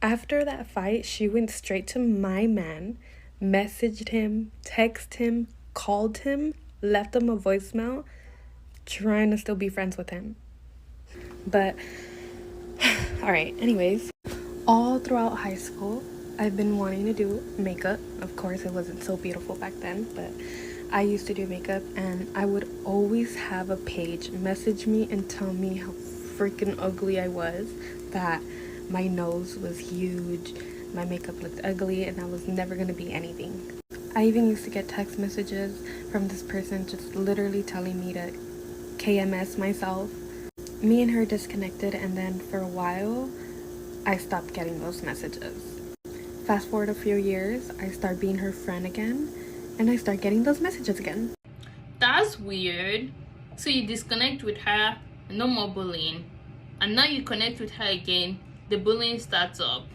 After that fight, she went straight to my man, messaged him, texted him, called him, left him a voicemail, trying to still be friends with him. But, alright, anyways, all throughout high school, I've been wanting to do makeup. Of course, it wasn't so beautiful back then, but I used to do makeup, and I would always have a page message me and tell me how freaking ugly I was, that my nose was huge, my makeup looked ugly, and I was never gonna be anything. I even used to get text messages from this person just literally telling me to KMS myself. Me and her disconnected, and then for a while, I stopped getting those messages. Fast forward a few years, I start being her friend again, and I start getting those messages again. That's weird. So you disconnect with her, no more bullying. And now you connect with her again, the bullying starts up.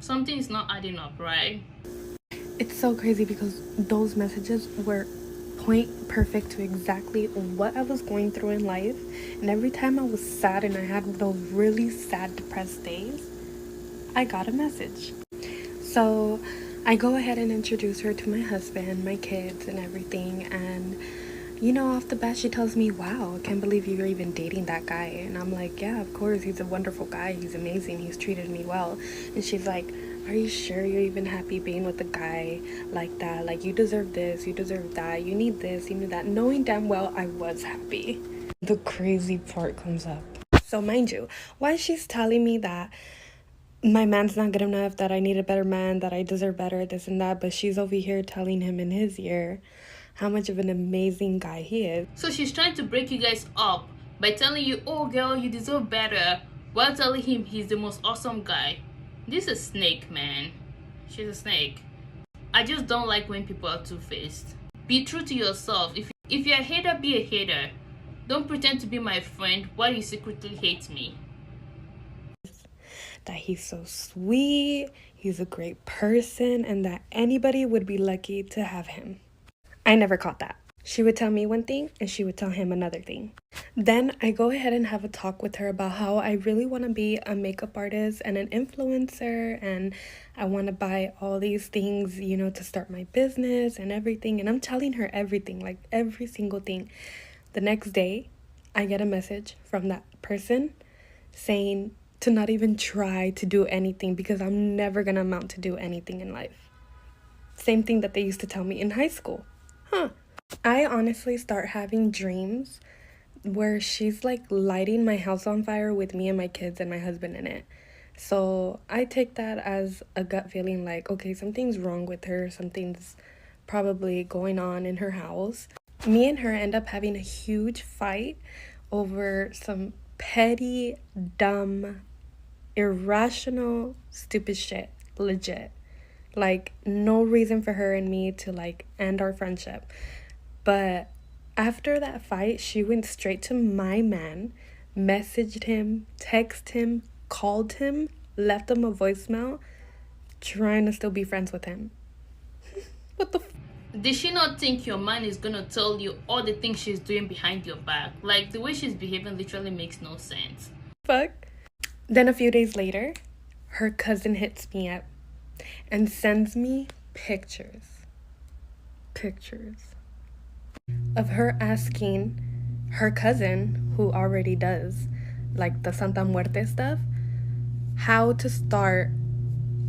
Something is not adding up, right? It's so crazy because those messages were point perfect to exactly what I was going through in life. And every time I was sad and I had those really sad, depressed days, I got a message. So I go ahead and introduce her to my husband, my kids, and everything. And, off the bat, she tells me, wow, I can't believe you're even dating that guy. And I'm like, yeah, of course, he's a wonderful guy. He's amazing. He's treated me well. And she's like, are you sure you're even happy being with a guy like that? Like, you deserve this, you deserve that, you need this, you need that. Knowing damn well I was happy. The crazy part comes up. So mind you, while she's telling me that my man's not good enough, that I need a better man, that I deserve better, this and that, but she's over here telling him in his ear how much of an amazing guy he is. So she's trying to break you guys up by telling you, oh girl, you deserve better, while telling him he's the most awesome guy. This is a snake, man. She's a snake. I just don't like when people are two-faced. Be true to yourself. If you're a hater, be a hater. Don't pretend to be my friend while you secretly hate me. That he's so sweet, he's a great person, and that anybody would be lucky to have him. I never caught that. She would tell me one thing and she would tell him another thing. Then I go ahead and have a talk with her about how I really want to be a makeup artist and an influencer, and I want to buy all these things, to start my business and everything. And I'm telling her everything, like every single thing. The next day, I get a message from that person saying to not even try to do anything because I'm never going to amount to do anything in life. Same thing that they used to tell me in high school. I honestly start having dreams where she's like lighting my house on fire with me and my kids and my husband in it. So I take that as a gut feeling like, okay, something's wrong with her. Something's probably going on in her house. Me and her end up having a huge fight over some petty, dumb, irrational, stupid shit. Legit. Like, no reason for her and me to like end our friendship. But after that fight, she went straight to my man, messaged him, texted him, called him, left him a voicemail, trying to still be friends with him. What the Did she not think your man is gonna tell you all the things she's doing behind your back? Like, the way she's behaving literally makes no sense. fuck? Then a few days later, her cousin hits me up and sends me pictures of her asking her cousin, who already does like the Santa Muerte stuff, how to start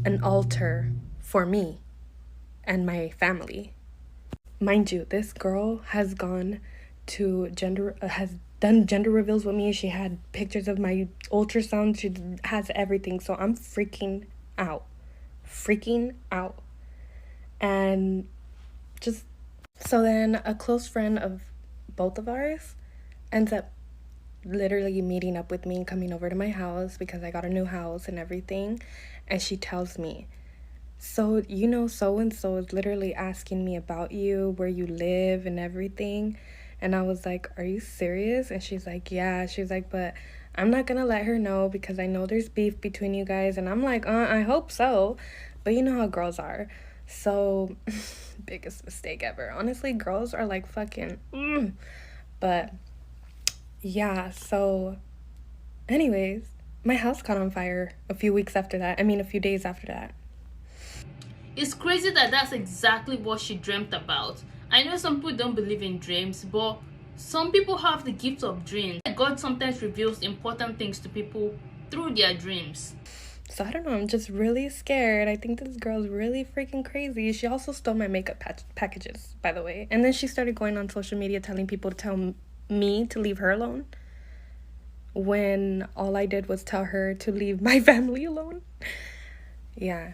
an altar for me and my family. Mind you, this girl has gone to has done gender reveals with me. She had pictures of my ultrasound. She has everything. So I'm freaking out. And just, so then a close friend of both of ours ends up literally meeting up with me and coming over to my house because I got a new house and everything. And she tells me, so so-and-so is literally asking me about you, where you live and everything. And I was like, are you serious? And she's like, yeah. She's like, but I'm not gonna let her know because I know there's beef between you guys. And I'm like, I hope so. But you know how girls are. So biggest mistake ever. Honestly, girls are like fucking But yeah, so anyways, My house caught on fire a few weeks after that. I mean, a few days after that. It's crazy that that's exactly what she dreamt about. I know some people don't believe in dreams, but some people have the gift of dreams. God sometimes reveals important things to people through their dreams. So I don't know, I'm just really scared. I think this girl's really freaking crazy. She also stole my makeup packages, by the way. And then she started going on social media telling people to tell me to leave her alone, when all I did was tell her to leave my family alone. Yeah.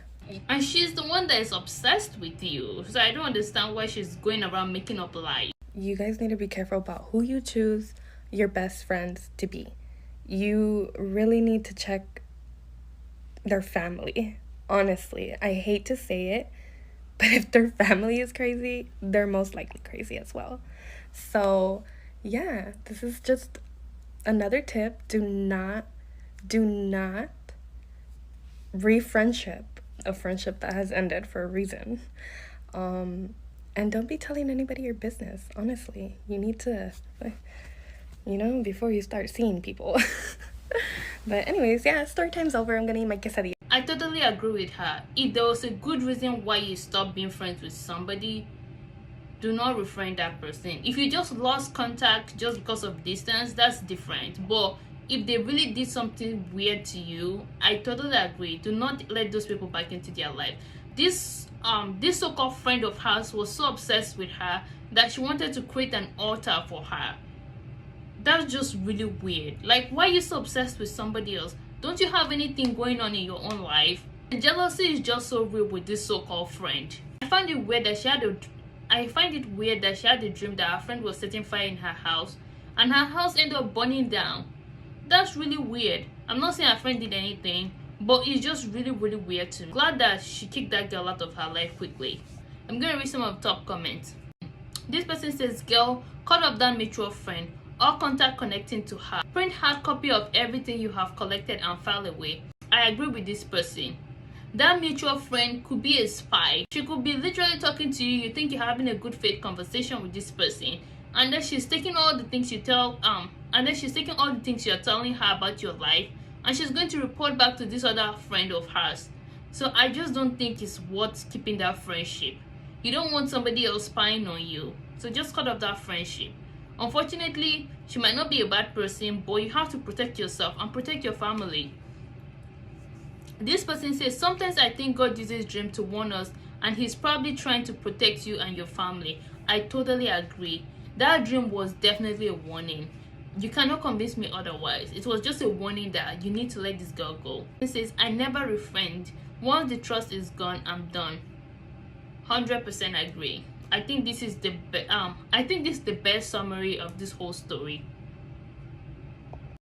And she's the one that is obsessed with you. So I don't understand why she's going around making up lies. You guys need to be careful about who you choose your best friends to be. You really need to check their family. Honestly, I hate to say it, but if their family is crazy, they're most likely crazy as well. So, yeah, this is just another tip. Do not re-friendship a friendship that has ended for a reason. And don't be telling anybody your business. Honestly, you need to, before you start seeing people. But anyways, yeah, story time's over. I'm gonna eat my quesadilla. I totally agree with her. If there was a good reason why you stopped being friends with somebody, do not refriend that person. If you just lost contact just because of distance, that's different. But if they really did something weird to you, I totally agree. Do not let those people back into their life. This so-called friend of hers was so obsessed with her that she wanted to create an altar for her. That's just really weird. Like, why are you so obsessed with somebody else? Don't you have anything going on in your own life? The jealousy is just so real with this so-called friend. I find it weird that she had a dream that her friend was setting fire in her house and her house ended up burning down. That's really weird. I'm not saying her friend did anything, but it's just really, really weird to me. Glad that she kicked that girl out of her life quickly. I'm gonna read some of the top comments. This person says, girl, cut off that mutual friend. All contact connecting to her. Print hard copy of everything you have collected and file away. I agree with this person. That mutual friend could be a spy. She could be literally talking to you. You think you're having a good faith conversation with this person, and then she's taking all the things you're telling her about your life, and she's going to report back to this other friend of hers. So I just don't think it's worth keeping that friendship. You don't want somebody else spying on you, so just cut off that friendship. Unfortunately, she might not be a bad person, but you have to protect yourself and protect your family. This person says, sometimes I think God uses dreams to warn us, and he's probably trying to protect you and your family. I totally agree. That dream was definitely a warning. You cannot convince me otherwise. It was just a warning that you need to let this girl go. It says, I never refriend. Once the trust is gone, I'm done. 100% agree. I think this is the best summary of this whole story.